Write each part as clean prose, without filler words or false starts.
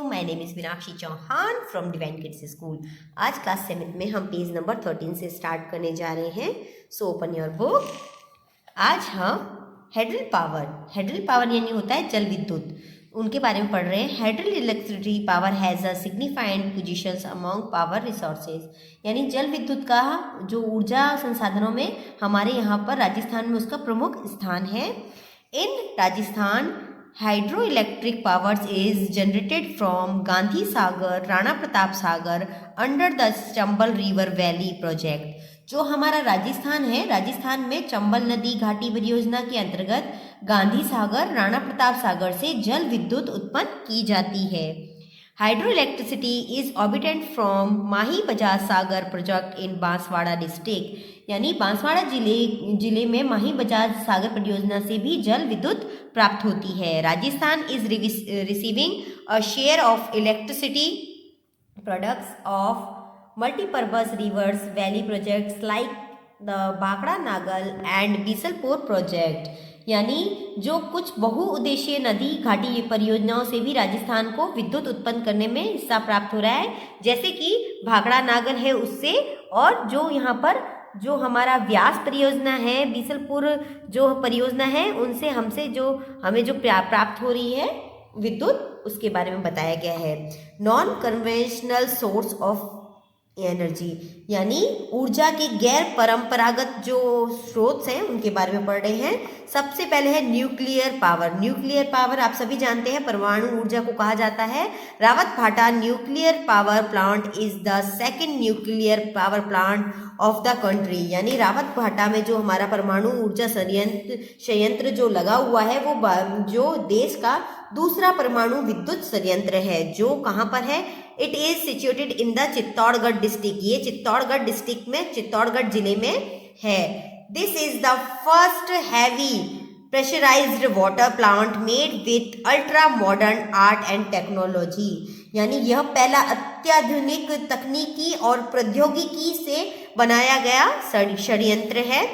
My name is Meenakshi Chauhan from divine kids school. आज class 7 में हम पेज नंबर 13 से स्टार्ट करने जा रहे हैं। So open your book. आज हम हेड्रल पावर यानी होता है जल विद्युत, उनके बारे में पढ़ रहे हैं। Hydel electricity power has a significant positions among power resources, यानी जल विद्युत का जो ऊर्जा संसाधनों में हमारे यहाँ पर राजस्थान में उसका प्रमुख स्थान है। In Rajasthan hydroelectric powers is generated from Gandhi Sagar, Rana Pratap Sagar under the Chambal river valley project. जो हमारा राजस्थान है, राजस्थान में चंबल नदी घाटी परियोजना के अंतर्गत गांधी सागर, राणा प्रताप सागर से जल विद्युत उत्पन्न की जाती है। Hydro electricity is obtained from Mahi Bajaj Sagar project in Banswara district, यानी बांसवाड़ा जिले में माही बजाज सागर परियोजना से भी जल विद्युत प्राप्त होती है। Rajasthan is receiving a share of electricity products of multi-purpose rivers valley projects like the Bhakra Nangal and Bisalpur project, यानी जो कुछ बहुउद्देशीय नदी घाटी परियोजनाओं से भी राजस्थान को विद्युत उत्पन्न करने में हिस्सा प्राप्त हो रहा है, जैसे कि भाखड़ा नागल है उससे, और जो यहाँ पर जो हमारा व्यास परियोजना है, बीसलपुर जो परियोजना है, उनसे हमें जो प्राप्त हो रही है विद्युत, उसके बारे में बताया गया है। Non conventional source of energy, यानी ऊर्जा के गैर परंपरागत जो स्रोत हैं उनके बारे में पढ़ रहे हैं। सबसे पहले है न्यूक्लियर पावर। न्यूक्लियर पावर आप सभी जानते हैं परमाणु ऊर्जा को कहा जाता है। रावत भाटा nuclear power plant is the second nuclear power plant of the country, यानी रावत भाटा में जो हमारा परमाणु ऊर्जा संयंत्र जो लगा हुआ है वो जो देश का दूसरा परमाणु विद्युत संयंत्र है, जो कहाँ पर है? It is situated in the Chittorgarh district. ये चित्तौड़गढ़ डिस्ट्रिक्ट में, चित्तौड़गढ़ जिले में है। This is the first heavy pressurised water plant made with ultra modern art and technology, यानी यह पहला अत्याधुनिक तकनीकी और प्रौद्योगिकी से बनाया गया संयंत्र है।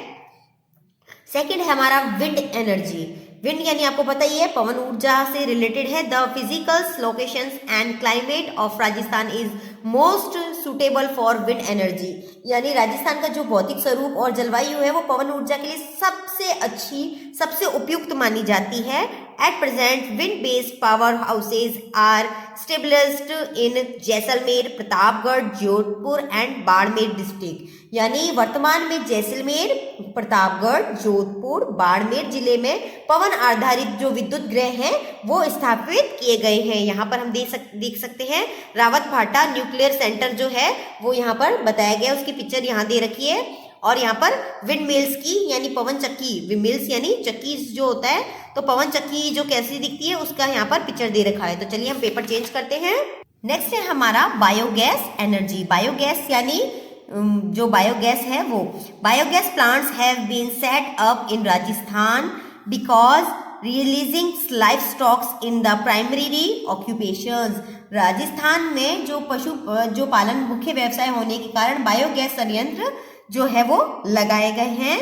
सेकंड है हमारा विंड एनर्जी। विंड यानी आपको पता ही है पवन ऊर्जा से रिलेटेड है। The physical locations and climate of Rajasthan is most suitable for wind energy, यानी राजस्थान का जो भौतिक स्वरूप और जलवायु है वो पवन ऊर्जा के लिए सबसे अच्छी, सबसे उपयुक्त मानी जाती है। At present wind based power houses are established in Jaisalmer, Pratapgarh, Jodhpur and Barmer district, यानी वर्तमान में जैसलमेर, प्रतापगढ़, जोधपुर, बाड़मेर जिले में पवन आधारित जो विद्युत गृह हैं वो स्थापित किए गए हैं। यहाँ पर हम देख सकते हैं रावत भाटा न्यूक्लियर सेंटर जो है वो यहाँ पर बताया गया, उसकी पिक्चर यहाँ दे रखी है। और यहाँ पर विंड मिल्स की, यानी पवन चक्की, विंड मिल्स यानी चक्की जो होता है, तो पवन चक्की जो कैसी दिखती है उसका यहाँ पर पिक्चर दे रखा है। तो चलिए हम पेपर चेंज करते हैं। नेक्स्ट है हमारा बायोगैस एनर्जी। बायोगैस यानी जो बायोगैस है वो biogas plants have been set up in Rajasthan because releasing life stocks in the primary occupations. Rajasthan में जो पालन मुख्य व्यवसाय होने के कारण बायोगैस संयंत्र जो है वो लगाए गए हैं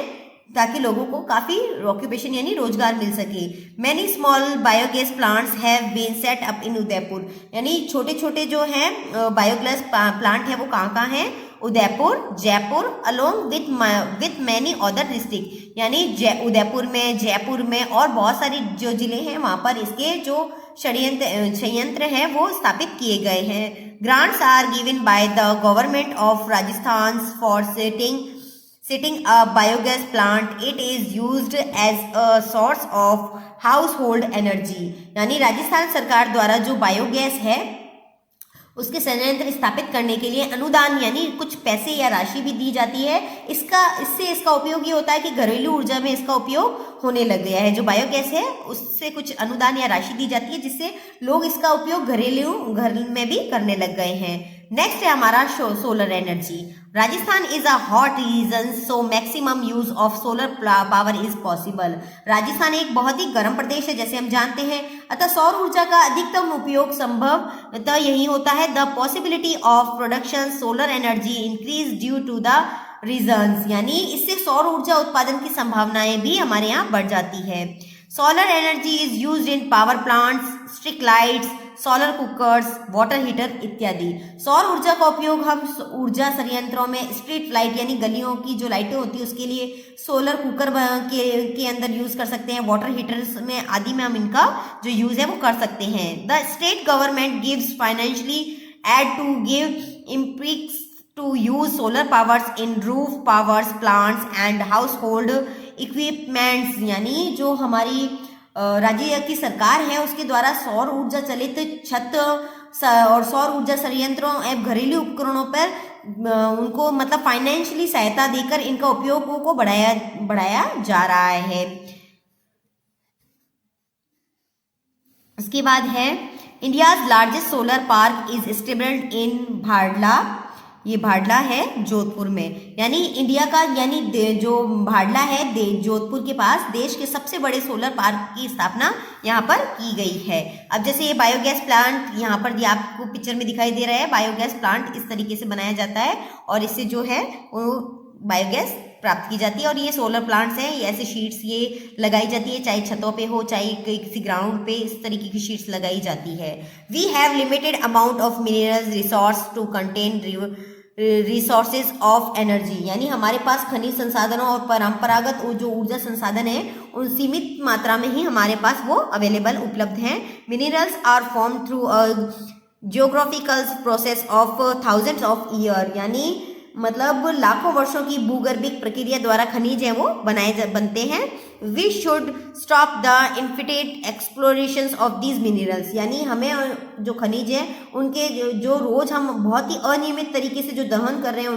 ताकि लोगों को काफी ऑक्यूपेशन यानी रोजगार मिल सके। Many small biogas plants have been set up in Udaipur, यानी छोटे छोटे जो हैं बायोगैस प्लांट है वो कहाँ हैं? Udaipur, Jaipur along with many other district, यानी उदयपुर में, जयपुर में और बहुत सारी जो जिले हैं वहाँ पर इसके जो संयंत्र हैं वो स्थापित किए गए हैं। Grants are given by the government of Rajasthan for setting a biogas plant. It is used as a source of household energy, यानी राजस्थान सरकार द्वारा जो बायोगैस है उसके संयंत्र स्थापित करने के लिए अनुदान यानी कुछ पैसे या राशि भी दी जाती है। इससे इसका उपयोग ये होता है कि घरेलू ऊर्जा में इसका उपयोग होने लग गया है। जो बायोगैस है उससे कुछ अनुदान या राशि दी जाती है जिससे लोग इसका उपयोग घर में भी करने लग गए हैं। नेक्स्ट है हमारा solar energy. Rajasthan is a hot reason so maximum use of solar power is possible. Rajasthan एक बहुत ही गर्म प्रदेश है जैसे हम जानते हैं, अतः सौर ऊर्जा का अधिकतम उपयोग संभवतः यही होता है। The possibility of production solar energy increase due to the reasons, यानी इससे सौर ऊर्जा उत्पादन की संभावनाएं भी हमारे यहाँ बढ़ जाती है। Solar energy is used in power plants, street lights, solar cookers, water heater इत्यादि। सौर ऊर्जा का उपयोग हम ऊर्जा संयंत्रों में स्ट्रीट लाइट यानी गलियों की जो लाइटें होती है उसके लिए सोलर कुकर के अंदर यूज कर सकते हैं। वाटर हीटर्स में आदि में हम इनका जो यूज है वो कर सकते हैं। The state government gives financially aid to give इम्प्रिक्स to use solar powers in roof powers plants and household equipments, यानी जो हमारी राज्य की सरकार है उसके द्वारा सौर ऊर्जा चलित छत और सौर ऊर्जा संयंत्रों एवं घरेलू उपकरणों पर उनको मतलब फाइनेंशियली सहायता देकर इनका उपयोग को बढ़ाया जा रहा है। उसके बाद है India's largest solar park is established in Bhadla, ये भाडला है जोधपुर में, यानी इंडिया का यानी जो भाडला है जोधपुर के पास देश के सबसे बड़े सोलर पार्क की स्थापना यहाँ पर की गई है। अब जैसे ये बायोगैस प्लांट यहाँ पर आपको पिक्चर में दिखाई दे रहा है, बायोगैस प्लांट इस तरीके से बनाया जाता है और इससे जो है वो बायोगैस प्राप्त की जाती है। और ये सोलर प्लांट्स हैं, ये ऐसे शीट्स ये लगाई जाती है, चाहे छतों पे हो चाहे किसी ग्राउंड पे, इस तरीके की शीट्स लगाई जाती है। We have limited amount of minerals resource to contain resources of energy, यानी हमारे पास खनिज संसाधनों और परंपरागत जो ऊर्जा संसाधन है उन सीमित मात्रा में ही हमारे पास वो अवेलेबल उपलब्ध हैं। Minerals are form through geographical process of thousands of year, यानी मतलब लाखों वर्षों की भूगर्भिक प्रक्रिया द्वारा खनिज है वो बनते हैं। We should stop the infinite explorations of these minerals, यानी हमें जो खनिज है उनके जो रोज हम बहुत ही अनियमित तरीके से जो दहन कर रहे हैं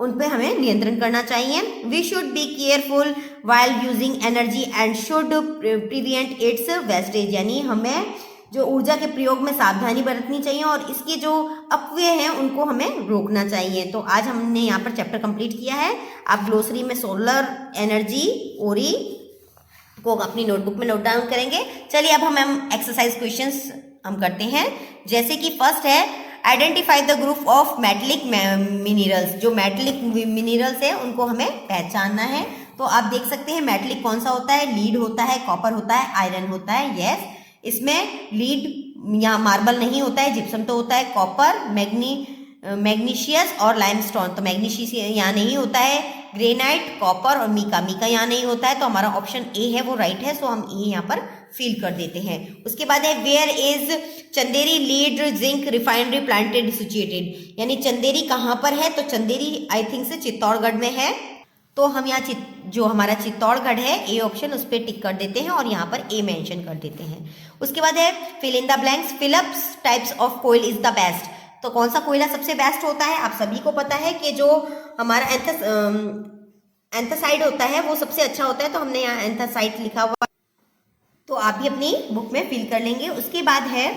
उन पे हमें नियंत्रण करना चाहिए। We should be careful while using energy and should prevent its wastage, यानी हमें जो ऊर्जा के प्रयोग में सावधानी बरतनी चाहिए और इसके जो अपव्यय हैं उनको हमें रोकना चाहिए। तो आज हमने यहाँ पर चैप्टर कंप्लीट किया है। आप ग्लोसरी में सोलर एनर्जी ओरी को अपनी नोटबुक में नोट डाउन करेंगे। चलिए अब हम एक्सरसाइज क्वेश्चंस हम करते हैं, जैसे कि फर्स्ट है identify the group of metallic minerals, जो मेटलिक मिनरल्स है उनको हमें पहचानना है। तो आप देख सकते हैं मेटलिक कौन सा होता है, लीड होता है, कॉपर होता है, आयरन होता है। यस, इसमें लीड या मार्बल नहीं होता है, जिप्सम तो होता है, कॉपर, मैग्नीशियस और लाइमस्टोन, तो मैग्नीशियस यहाँ नहीं होता है, ग्रेनाइट, कॉपर और मीका यहाँ नहीं होता है, तो हमारा ऑप्शन ए है वो राइट है, सो हम ए यहाँ पर फिल कर देते हैं। उसके बाद है where is Chanderi lead zinc refinery planted situated, यानी चंदेरी कहाँ पर है, तो चंदेरी आई थिंक से चित्तौड़गढ़ में है, तो हम यहाँ जो हमारा चित्तौड़गढ़ है ए ऑप्शन उस पर टिक कर देते हैं और यहाँ पर ए मेंशन कर देते हैं। उसके बाद है फिल इन द ब्लैंक्स, फिलिप्स types of coal is the best, तो कौन सा कोयला सबसे बेस्ट होता है, आप सभी को पता है कि जो हमारा एंथसाइड होता है वो सबसे अच्छा होता है, तो हमने यहाँ एंथसाइड लिखा हुआ, तो आप भी अपनी बुक में फिल कर लेंगे। उसके बाद है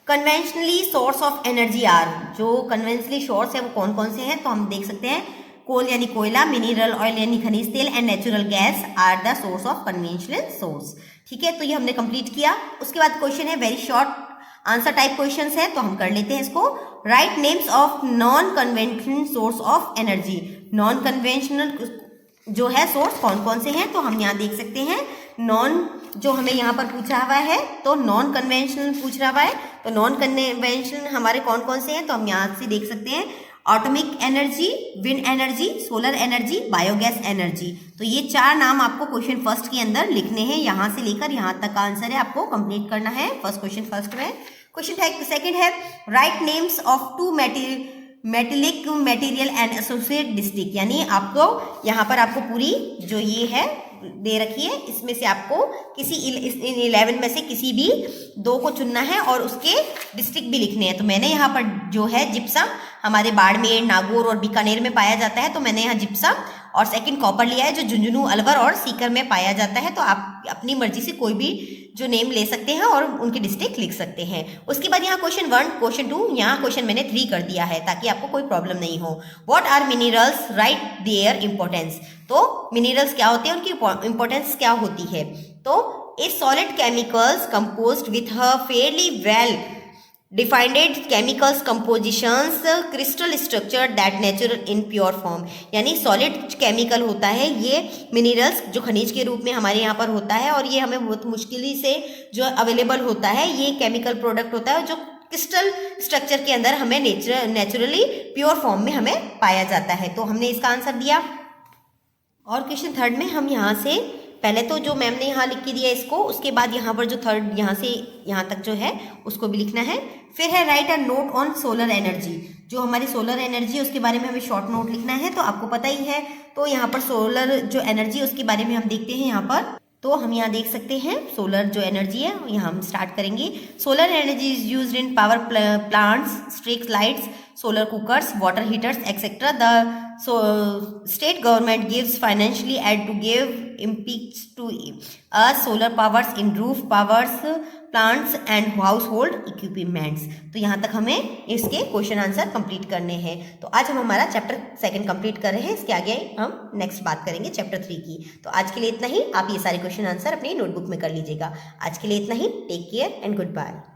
conventionally source of energy are, जो कन्वेंशनली सोर्स है वो कौन कौन से हैं, तो हम देख सकते हैं कोल यानी कोयला, मिनरल ऑयल यानी खनिज तेल and natural gas are the source of conventional source. ठीक है, तो ये हमने कंप्लीट किया। उसके बाद क्वेश्चन है very short answer type questions है, तो हम कर लेते हैं इसको। Right names of non conventional source of energy, non conventional जो है सोर्स कौन कौन से हैं, तो हम यहाँ देख सकते हैं नॉन जो हमें यहाँ पर पूछा हुआ है, तो नॉन कन्वेंशनल पूछ रहा हुआ है, तो नॉन कन्वेंशनल हमारे कौन कौन से हैं, तो हम यहाँ से देख सकते हैं atomic energy, wind energy, solar energy, biogas energy. तो ये चार नाम आपको क्वेश्चन फर्स्ट के अंदर लिखने हैं, यहाँ से लेकर यहाँ तक का आंसर है आपको कंप्लीट करना है फर्स्ट क्वेश्चन फर्स्ट में। क्वेश्चन सेकंड है right names of two metallic material and associate district, यानी आपको यहाँ पर आपको पूरी जो ये है दे रखी है, इसमें से आपको किसी 11 में से किसी भी दो को चुनना है और उसके डिस्ट्रिक्ट भी लिखने हैं। तो मैंने यहाँ पर जो है जिप्सम हमारे बाड़मेर, नागौर और बीकानेर में पाया जाता है, तो मैंने यहाँ जिप्सम और सेकंड कॉपर लिया है जो झुंझुनू, अलवर और सीकर में पाया जाता है। तो आप अपनी मर्जी से कोई भी जो नेम ले सकते हैं और उनके डिस्ट्रिक्ट लिख सकते हैं। उसके बाद यहाँ क्वेश्चन 1, क्वेश्चन 2, यहाँ क्वेश्चन मैंने 3 कर दिया है ताकि आपको कोई प्रॉब्लम नहीं हो। What are minerals, right their importance, तो मिनरल्स क्या होते हैं, उनकी इंपॉर्टेंस क्या होती है। तो a solid chemicals composed with a fairly well defined chemicals compositions crystal structure that natural in pure form, यानी सॉलिड केमिकल होता है ये मिनरल्स जो खनिज के रूप में हमारे यहाँ पर होता है, और ये हमें बहुत मुश्किल ही से जो अवेलेबल होता है, ये केमिकल प्रोडक्ट होता है जो क्रिस्टल स्ट्रक्चर के अंदर हमें नेचुरली प्योर फॉर्म में हमें पाया जाता है। तो हमने इसका आंसर दिया। और क्वेश्चन थर्ड में हम यहाँ से पहले तो जो मैम ने यहाँ लिख के दिया इसको, उसके बाद यहाँ पर जो थर्ड यहाँ से यहाँ तक जो है उसको भी लिखना है। फिर है right a note on solar energy, जो हमारी सोलर एनर्जी है उसके बारे में हमें शॉर्ट नोट लिखना है, तो आपको पता ही है। तो यहाँ पर सोलर जो एनर्जी है उसके बारे में हम देखते हैं यहाँ पर। तो हम यहाँ देख सकते हैं सोलर जो एनर्जी है, यहाँ हम स्टार्ट करेंगे। Solar energy is used in power plants, street lights, solar cookers, water heaters, etc. The state government gives financially aid to give impetus to solar powers in roof powers, plants and household equipments. तो यहाँ तक हमें इसके question answer complete करने हैं। तो आज हम हमारा चैप्टर 2 कंप्लीट कर रहे हैं। इसके आगे हम नेक्स्ट बात करेंगे चैप्टर 3 की। तो आज के लिए इतना ही। आप ये सारे क्वेश्चन आंसर अपनी नोटबुक में कर लीजिएगा। आज के लिए इतना ही। Take care and good bye.